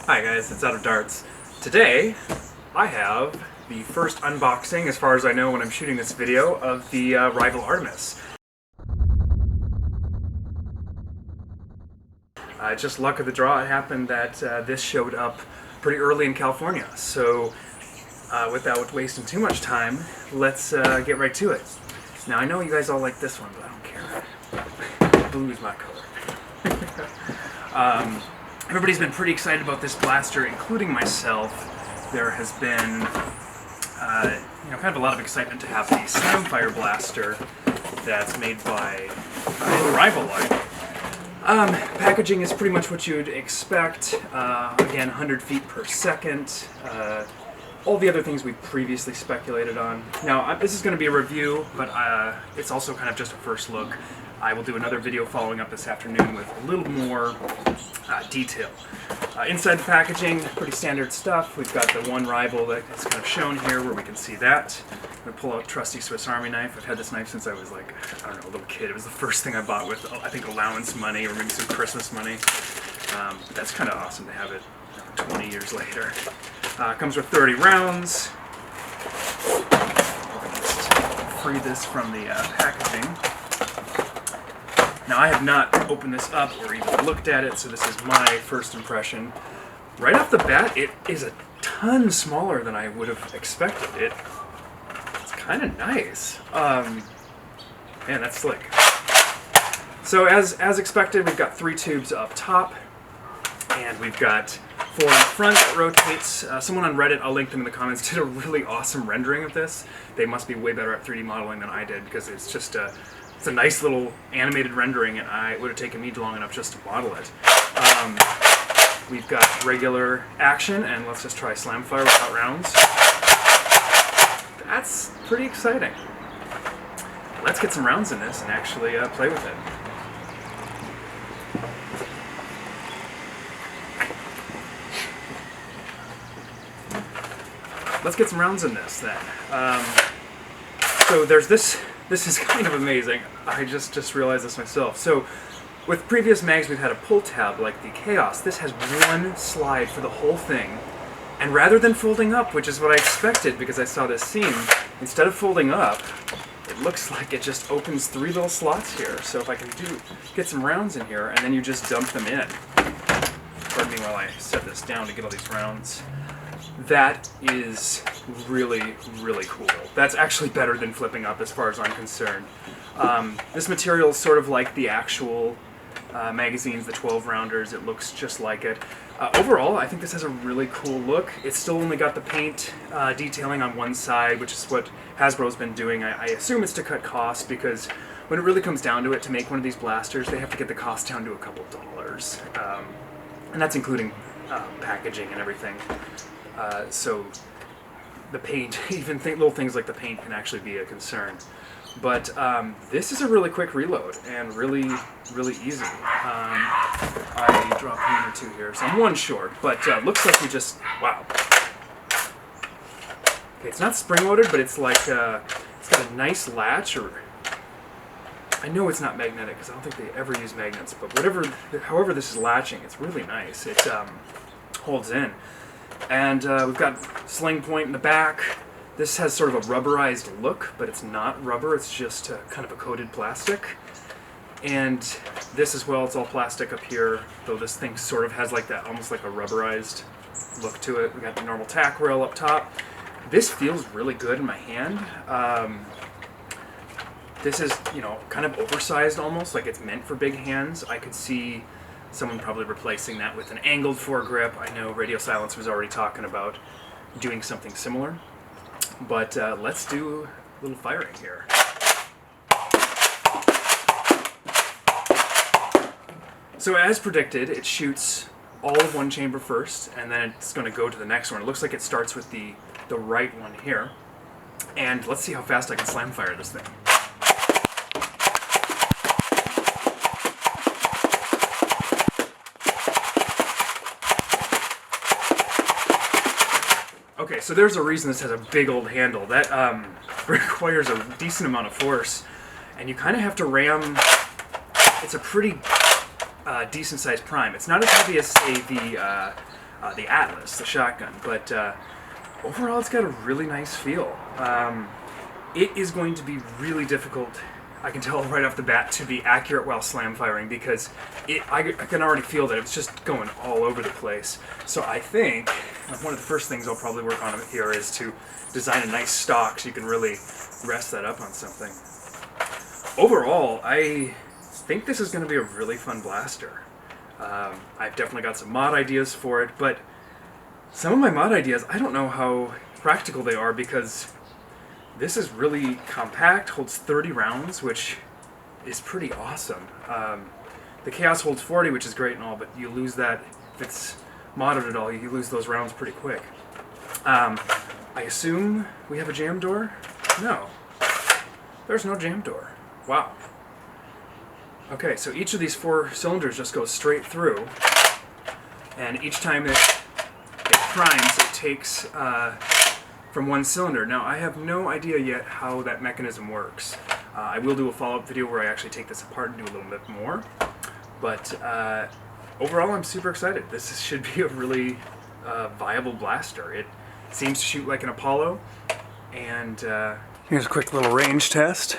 Hi guys, it's Out of Darts. Today, I have the first unboxing, as far as I know when I'm shooting this video, of the Rival Artemis. Just luck of the draw, it happened that this showed up pretty early in California. So, without wasting too much time, let's get right to it. Now, I know you guys all like this one, but I don't care. Blue is my color. Everybody's been pretty excited about this blaster, including myself. There has been, kind of a lot of excitement to have the Slamfire blaster that's made by the Rival line. Packaging is pretty much what you'd expect. Again, 100 feet per second. All the other things we previously speculated on. Now, this is going to be a review, but it's also kind of just a first look. I will do another video following up this afternoon with a little more detail. Inside the packaging, pretty standard stuff. We've got the one Rival that is kind of shown here where we can see that. I'm going to pull out trusty Swiss Army knife. I've had this knife since I was like, I don't know, a little kid. It was the first thing I bought with, I think, allowance money or maybe some Christmas money. That's kind of awesome to have it 20 years later. Comes with 30 rounds. Just free this from the packaging. Now, I have not opened this up or even looked at it, so this is my first impression. Right off the bat, it is a ton smaller than I would have expected. It's kind of nice. Man, that's slick. So as expected, we've got 3 tubes up top, and we've got 4 in the front that rotates. Someone on Reddit, I'll link them in the comments, did a really awesome rendering of this. They must be way better at 3D modeling than I did, because it's just it's a nice little animated rendering, and it would have taken me long enough just to model it. We've got regular action, and let's just try Slamfire without rounds. That's pretty exciting. Let's get some rounds in this and actually play with it. Let's get some rounds in this then. So there's this. This is kind of amazing. I just realized this myself. So, with previous mags, we've had a pull tab like the Chaos. This has one slide for the whole thing. And rather than folding up, which is what I expected because I saw this seam, instead of folding up, it looks like it just opens 3 little slots here. So if I can get some rounds in here, and then you just dump them in. Pardon me while I set this down to get all these rounds. That is really, really cool. That's actually better than flipping up as far as I'm concerned. This material is sort of like the actual magazines, the 12-rounders. It looks just like it. Overall, I think this has a really cool look. It's still only got the paint detailing on one side, which is what Hasbro's been doing. I assume it's to cut costs, because when it really comes down to it, to make one of these blasters, they have to get the cost down to a couple dollars. And that's including packaging and everything. So the paint, even little things like the paint can actually be a concern. But this is a really quick reload and really, really easy. I dropped 1 or 2 here, so I'm 1 short, but looks like we just, wow. Okay, it's not spring-loaded, but it's like, it's got a nice latch, or I know it's not magnetic because I don't think they ever use magnets, but however this is latching, it's really nice. It holds in. And we've got sling point in the back. This has sort of a rubberized look, but it's not rubber, it's just kind of a coated plastic. And this as well, it's all plastic up here, though this thing sort of has like that, almost like a rubberized look to it. We got the normal tack rail up top. This feels really good in my hand. This is, kind of oversized almost, like it's meant for big hands. I could see someone probably replacing that with an angled foregrip. I know Radio Silence was already talking about doing something similar. But let's do a little firing here. So as predicted, it shoots all of one chamber first, and then it's going to go to the next one. It looks like it starts with the right one here. And let's see how fast I can slam fire this thing. Okay, so there's a reason this has a big old handle. That requires a decent amount of force, and you kind of have to ram. It's a pretty decent sized prime. It's not as heavy as, say, the the Atlas, the shotgun. But overall, it's got a really nice feel. It is going to be really difficult, I can tell right off the bat, to be accurate while slam firing, because I can already feel that it's just going all over the place. So I think one of the first things I'll probably work on here is to design a nice stock so you can really rest that up on something. Overall, I think this is going to be a really fun blaster. I've definitely got some mod ideas for it, but some of my mod ideas, I don't know how practical they are, because this is really compact, holds 30 rounds, which is pretty awesome. The Chaos holds 40, which is great and all, but you lose that, if it's modded at all, you lose those rounds pretty quick. I assume we have a jam door? No. There's no jam door. Wow. Okay, so each of these 4 cylinders just goes straight through, and each time it primes, it takes from one cylinder. Now, I have no idea yet how that mechanism works. I will do a follow-up video where I actually take this apart and do a little bit more, but overall, I'm super excited. This should be a really viable blaster. It seems to shoot like an Apollo, and here's a quick little range test.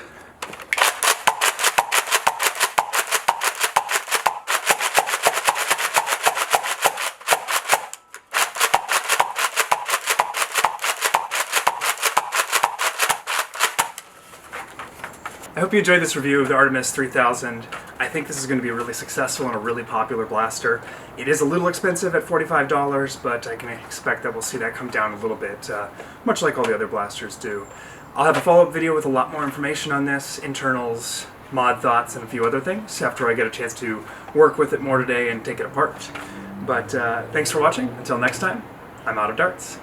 I hope you enjoyed this review of the Artemis 3000. I think this is going to be really successful and a really popular blaster. It is a little expensive at $45, but I can expect that we'll see that come down a little bit, much like all the other blasters do. I'll have a follow-up video with a lot more information on this, internals, mod thoughts, and a few other things after I get a chance to work with it more today and take it apart. But thanks for watching. Until next time, I'm out of darts.